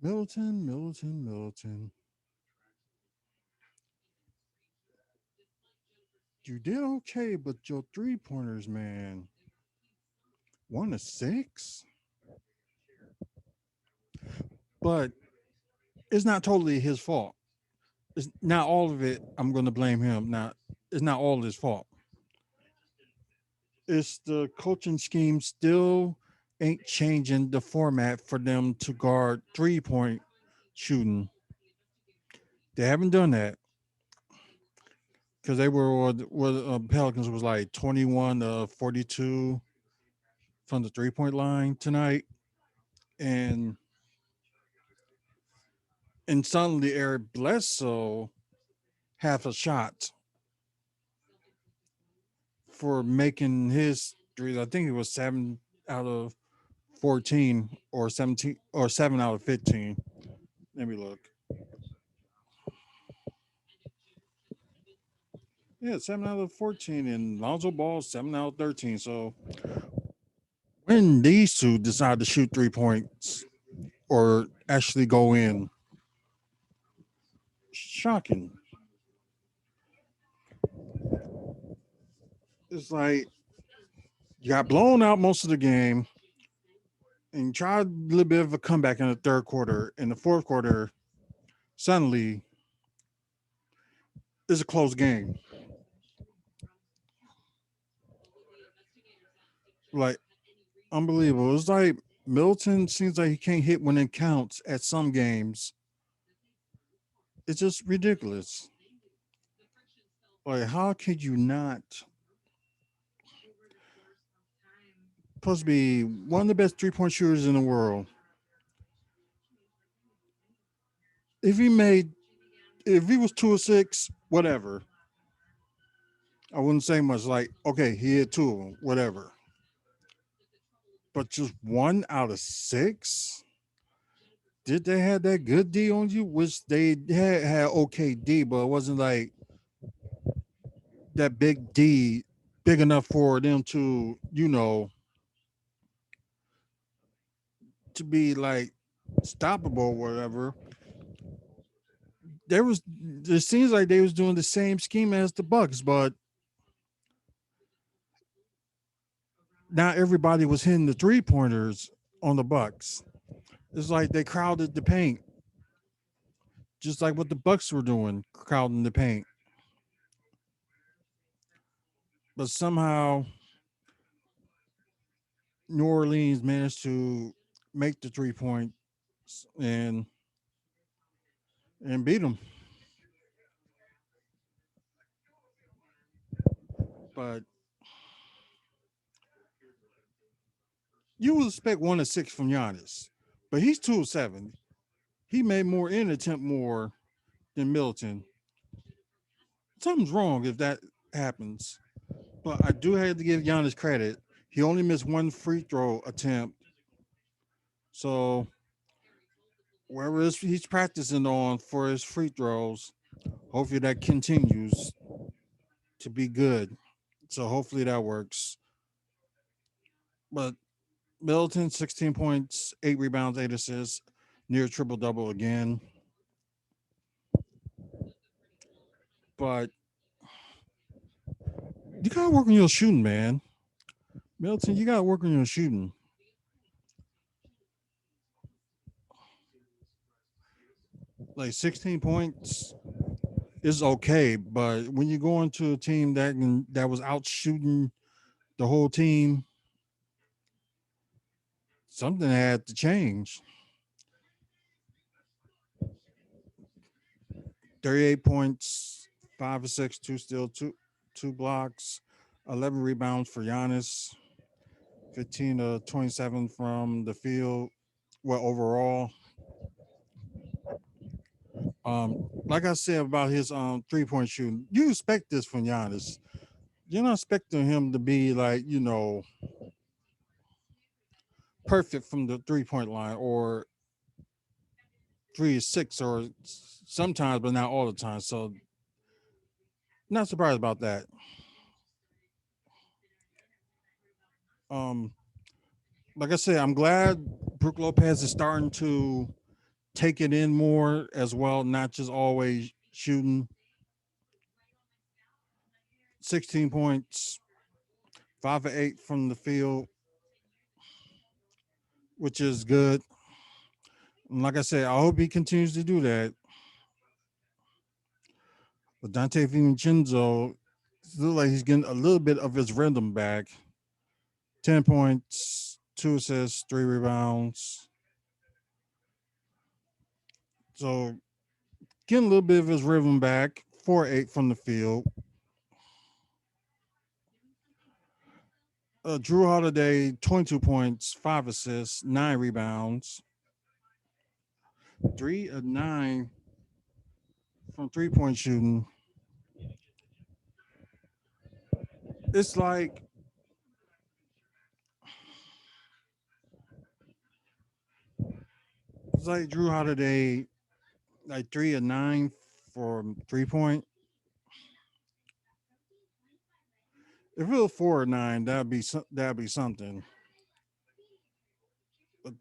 Middleton. You did okay, but your 3 pointers, man. 1 to 6? But it's not totally his fault. It's not all of it. I'm going to blame him. Not it's not all his fault. It's the coaching scheme still ain't changing the format for them to guard 3 point shooting. They haven't done that because they were Pelicans was like 21 to 42 from the 3 point line tonight, and suddenly Eric Bledsoe half a shot for making his threes. I think it was 7 out of 14 or 17 or 7 out of 15. Let me look. Yeah, 7 out of 14, and Lonzo Ball 7 out of 13. So when these two decide to shoot 3 points or actually go in, shocking. It's like you got blown out most of the game and you tried a little bit of a comeback in the third quarter. In the fourth quarter, suddenly it's a close game. Like unbelievable. It's like Milton seems like he can't hit when it counts at some games. It's just ridiculous. Like, how could you not? Supposed to be one of the best 3 point shooters in the world. If he made, if he was 2 or 6, whatever, I wouldn't say much. Like, okay, he hit two of them, whatever. But just 1 out of 6. Did they have that good D on you? Which they had okay D, but it wasn't like that big D, big enough for them to, to be like stoppable or whatever. There was it seems like they was doing the same scheme as the Bucks, but not everybody was hitting the 3 pointers on the Bucks. It's like they crowded the paint, just like what the Bucks were doing, crowding the paint. But somehow New Orleans managed to make the 3 points and beat them. But you would expect 1 to 6 from Giannis, but he's 2 of 7. He made more in attempt more than Middleton. Something's wrong if that happens. But I do have to give Giannis credit. He only missed one free throw attempt. So wherever he's practicing on for his free throws, hopefully that continues to be good. So hopefully that works. But Middleton, 16 points, 8 rebounds, 8 assists, near triple double again. But you gotta work on your shooting, man. Middleton, you gotta work on your shooting. Like 16 points is okay, but when you go into a team that was out shooting the whole team, something had to change. 38 points, 5 or 6, two steals, two blocks, 11 rebounds for Giannis, 15 to 27 from the field. Well, overall, like I said about his 3 point shooting, you expect this from Giannis. You're not expecting him to be like perfect from the 3 point line or 3 or 6 or sometimes, but not all the time. So not surprised about that. Um, like I said, I'm glad Brook Lopez is starting to take it in more as well, not just always shooting. 16 points, 5 for 8 from the field, which is good. And like I said, I hope he continues to do that. But Dante Vincenzo looks like he's getting a little bit of his rhythm back. 10 points, 2 assists, 3 rebounds. So getting a little bit of his rhythm back. 4 8 from the field. Drew Holiday, 22 points, 5 assists, 9 rebounds. 3 of 9 from 3 point shooting. It's like Drew Holiday, like 3 of 9 for 3 point. If it was 4 or 9, that'd be something. But,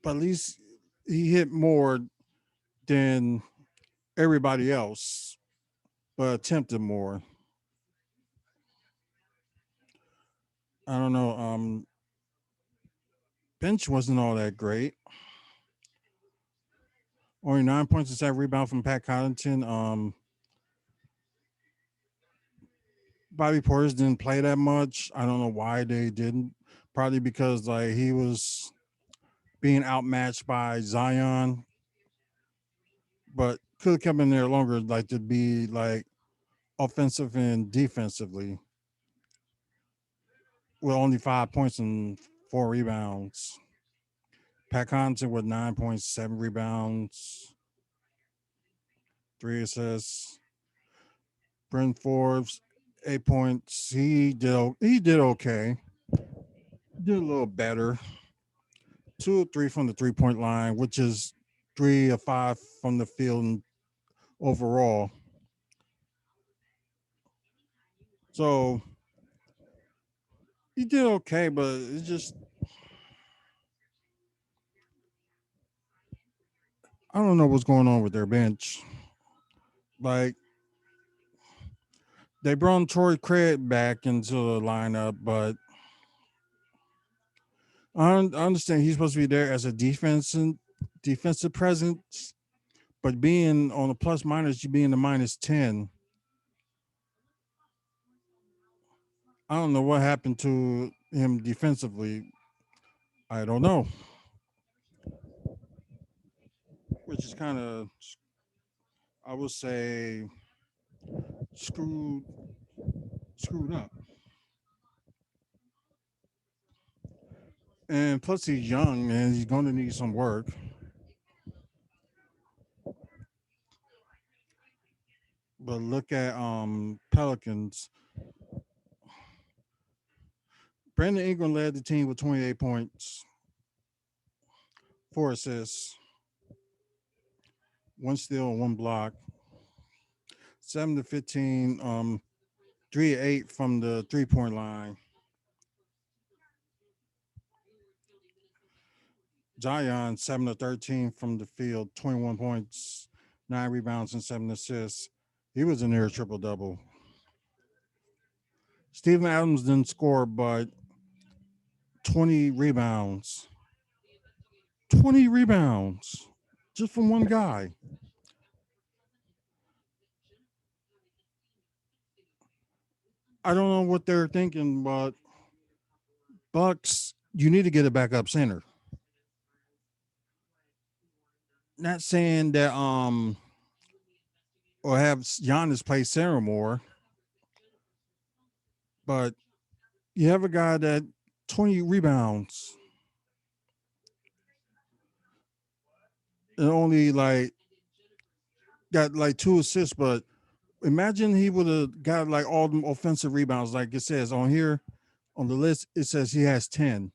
but at least he hit more than everybody else, but attempted more. I don't know. Bench wasn't all that great. Only 9 points and 7 rebound from Pat Connaughton. Bobby Portis didn't play that much. I don't know why they didn't. Probably because like he was being outmatched by Zion, but could have come in there longer, like to be like offensive and defensively with only 5 points and 4 rebounds. Pat Connaughton with 9 points, 7 rebounds, 3 assists. Brent Forbes, 8 points. He did okay. Did a little better. 2 of 3 from the 3 point line, which is 3 of 5 from the field overall. So he did okay, but it's just I don't know what's going on with their bench. Like they brought Troy Craig back into the lineup, but I understand he's supposed to be there as a defensive presence, but being on the plus minus, you being the -10. I don't know what happened to him defensively. I don't know, which is kind of I would say screwed screwed up. And plus he's young and he's going to need some work. But look at Pelicans. Brandon Ingram led the team with 28 points, 4 assists, 1 steal, 1 block, 7 to 15, 3 of 8 from the 3 point line. Zion 7 to 13 from the field, 21 points, 9 rebounds, and 7 assists. He was in there a triple double. Steven Adams didn't score, but 20 rebounds. 20 rebounds just from one guy. I don't know what they're thinking, but Bucks, you need to get a backup center. Not saying that or have Giannis play center more, but you have a guy that 20 rebounds and only like got like 2 assists, but imagine he would have got like all them offensive rebounds, like it says on here on the list. It says he has 10,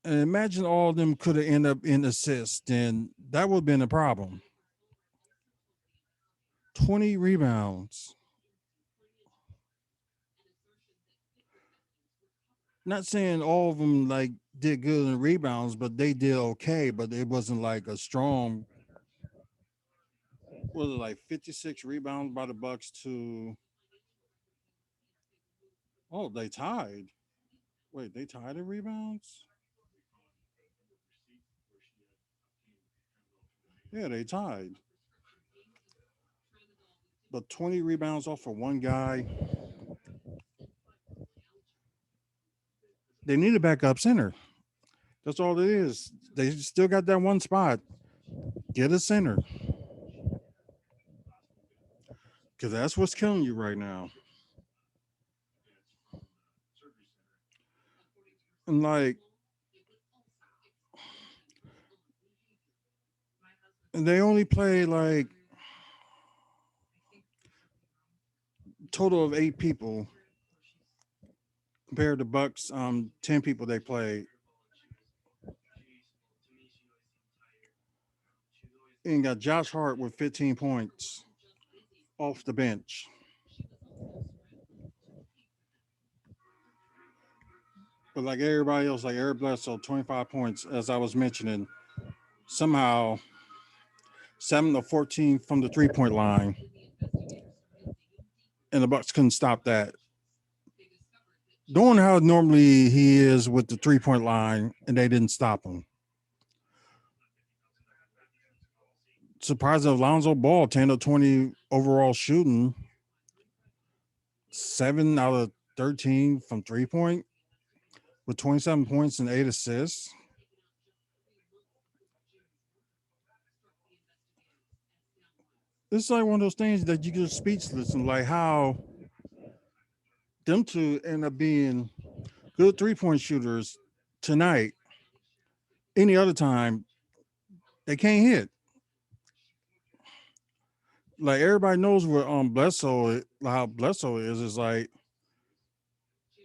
and imagine all of them could have ended up in assists. Then that would have been a problem. 20 rebounds. Not saying all of them like did good in rebounds, but they did okay, but it wasn't like a strong. Was it like 56 rebounds by the Bucks to? Oh, they tied. Wait, they tied in rebounds? Yeah, they tied. But 20 rebounds off of one guy. They need a backup center. That's all it is. They still got that one spot. Get a center. Because that's what's killing you right now. And like, and they only play like total of 8 people compared to Bucks 10 people they played. And got Josh Hart with 15 points off the bench. But like everybody else, like Eric Bledsoe, 25 points, as I was mentioning, somehow 7 to 14 from the 3 point line. And the Bucks couldn't stop that. Doing how normally he is with the 3 point line, and they didn't stop him. Surprised Alonzo Ball, 10 to 20 overall shooting, 7 out of 13 from 3 point with 27 points and 8 assists. It's like one of those things that you get speechless and like how them two end up being good 3 point shooters tonight. Any other time, they can't hit. Like everybody knows what Bledsoe how Bledsoe is like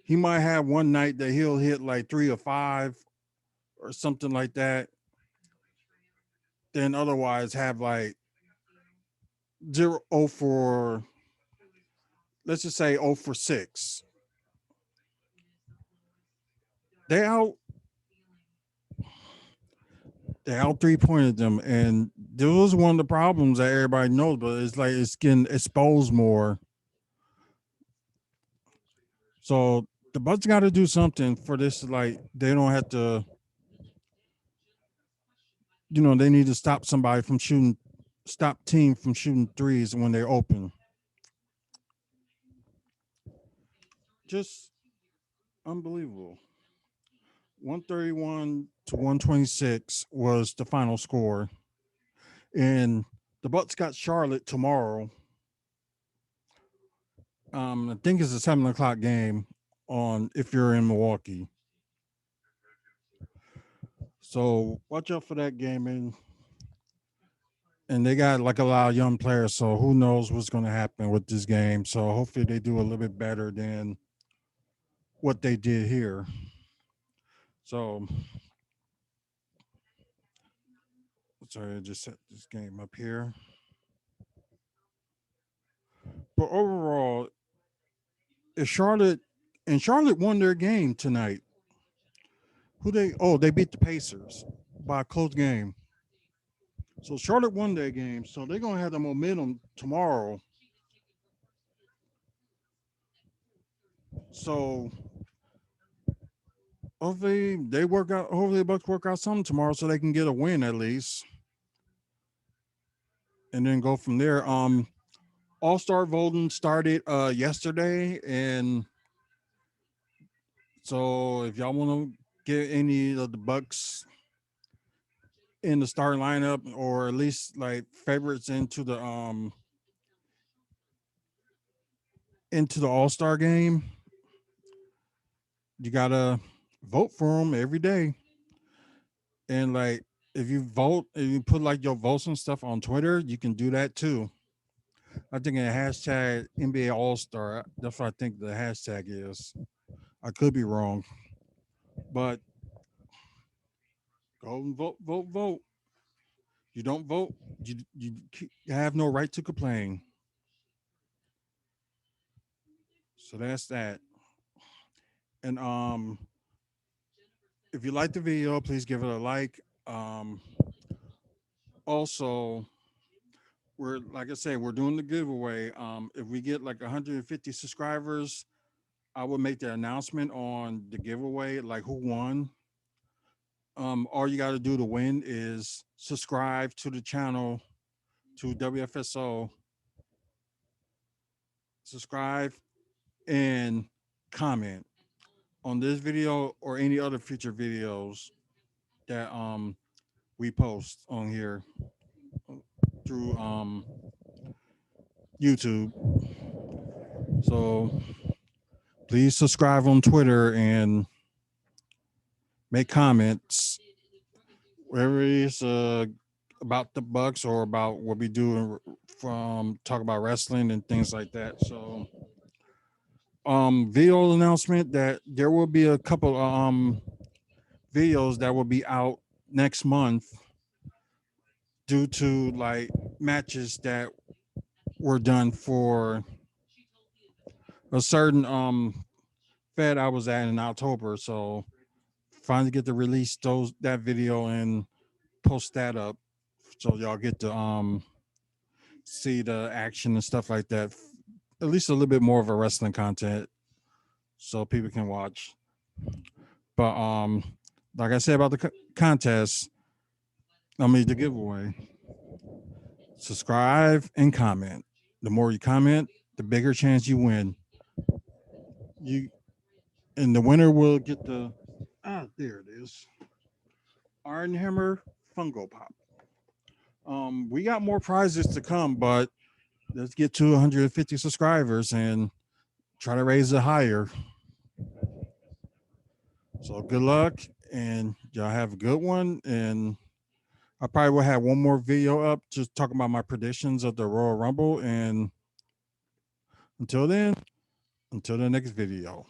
he might have one night that he'll hit like 3 or 5 or something like that. Then otherwise have like 0 for let's just say 0 for 6. They out they out 3 pointed them, and this was one of the problems that everybody knows. But it's like it's getting exposed more. So the Bucks got to do something for this. Like they don't have to, they need to stop somebody from shooting, stop team from shooting threes when they're open. Just unbelievable. 131 to 126 was the final score, and the Bucks got Charlotte tomorrow. I think it's a 7 o'clock game on if you're in Milwaukee. So watch out for that game, and they got like a lot of young players. So who knows what's going to happen with this game? So hopefully they do a little bit better than what they did here. So sorry, I just set this game up here. But overall, if Charlotte and Charlotte won their game tonight, they beat the Pacers by a close game. So Charlotte won their game. So they're gonna have the momentum tomorrow. So hopefully the Bucks work out something tomorrow so they can get a win at least. And then go from there. All-star voting started yesterday, and so if y'all want to get any of the Bucks in the starting lineup or at least like favorites into the All-Star game, you gotta vote for them every day. And like if you put like your votes and stuff on Twitter, you can do that too. I think a hashtag NBA All Star. That's what I think the hashtag is. I could be wrong, but go and vote, vote, vote. You don't vote, you have no right to complain. So that's that. And If you like the video, please give it a like. Also, we're like I said, we're doing the giveaway. If we get like 150 subscribers, I will make the announcement on the giveaway, like who won. All you got to do to win is subscribe to the channel, to WFSO, subscribe and comment on this video or any other future videos that we post on here through YouTube. So please subscribe on Twitter and make comments, whether it's about the Bucks or about what we do from talk about wrestling and things like that. So video announcement that there will be a couple videos that will be out next month due to like matches that were done for a certain fed I was at in October. So finally get to release that video and post that up so y'all get to see the action and stuff like that. At least a little bit more of a wrestling content so people can watch. But like I said about the contest, the giveaway. Subscribe and comment. The more you comment, the bigger chance you win. You and the winner will get there it is. Iron Hammer Fungo Pop. We got more prizes to come, but let's get to 150 subscribers and try to raise it higher. So good luck and y'all have a good one. And I probably will have one more video up just talking about my predictions of the Royal Rumble. And until then, until the next video.